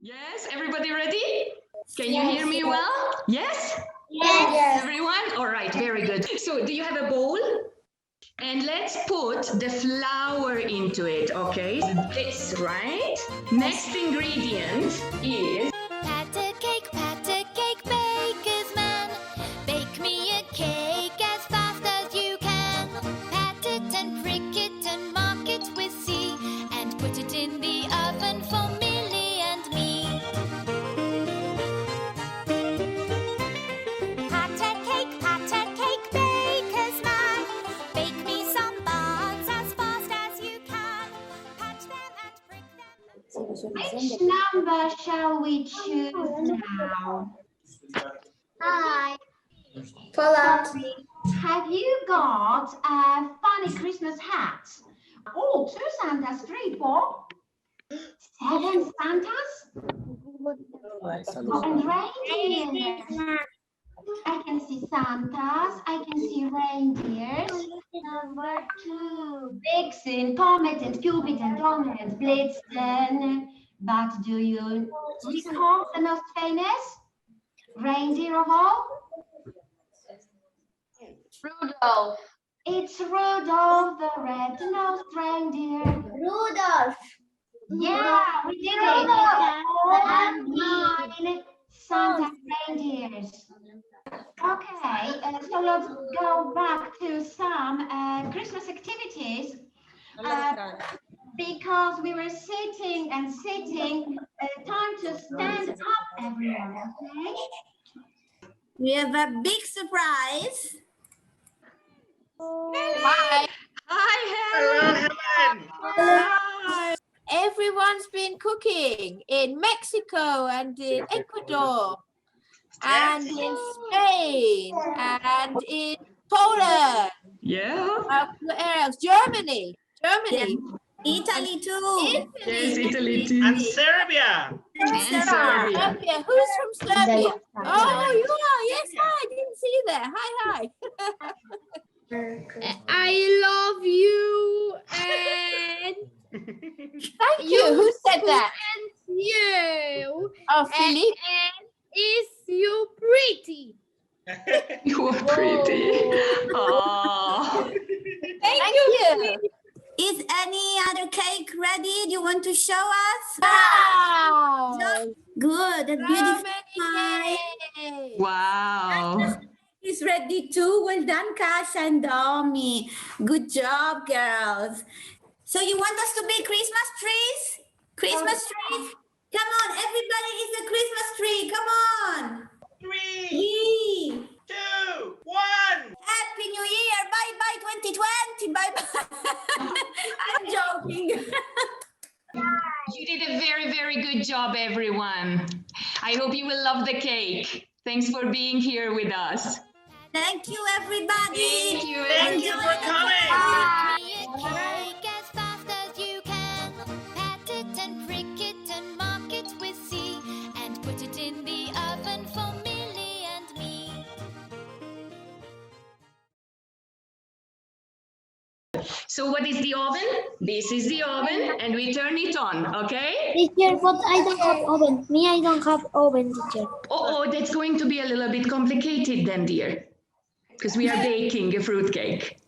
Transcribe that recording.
Yes, everybody ready? Can you hear me well? Yes? Yes. Everyone? All right, very good. So do you have a bowl? And let's put the flour into it, okay? This, right? Next ingredient is... Pat a cake, baker's man. Bake me a cake as fast as you can. Pat it and prick it and mark it with C. And put it in the oven for Millie and me. Pat a cake, baker's man. Bake me some buns as fast as you can. Pat them and prick them. Which number shall we choose now? Hi. Fallout. Have you got a funny Christmas hat? Oh, 2 Santas, 3, 4, 7 Santas? And reindeers. I can see Santas, I can see reindeers. Number 2. Vixen, Comet, and Cupid, and Donner, and Blitzen. But do you recall the most famous reindeer of all? Rudolph. It's Rudolph the red-nosed reindeer. Rudolph. Yeah, we did it. 4 and 9 Santa reindeers. Okay, so let's go back to some Christmas activities. Because we were sitting and sitting, time to stand up, everyone, okay? We have a big surprise. Hi. Hi, Helen! Hi. Everyone's been cooking in Mexico and in Ecuador and in Spain and in Poland. Yeah? Where else? Germany. Yeah. Italy too. Yes, Italy too. And Serbia. And Serbia. Serbia. Who's from Serbia? Oh, you are. Yes, hi. I didn't see you there. Hi. I love you and Thank you. Who said that? and you. Oh, Philippe. And is you pretty? You are pretty. Oh. Thank you. Is any other cake ready? Do you want to show us? Wow. Good. A So beautiful many pie. cakes. Wow. Is ready too. Well done, Kasia and Domi. Good job, girls. So you want us to be Christmas trees? Christmas trees? Come on, everybody is a Christmas tree. Come on. 3, 3. 2, 1. Happy New Year. Bye-bye 2020. Bye-bye. I'm joking. You did a very, very good job, everyone. I hope you will love the cake. Thanks for being here with us. Thank you, everybody. Thank you. Thank you for coming. Bake me a cake as fast as you can. Pat it and prick it and mark it with C. And put it in the oven for Millie and me. So what is the oven? This is the oven and we turn it on, okay? Teacher, but I don't have oven. Me, I don't have oven, teacher. Oh, that's going to be a little bit complicated then, dear. Because we are baking a fruitcake.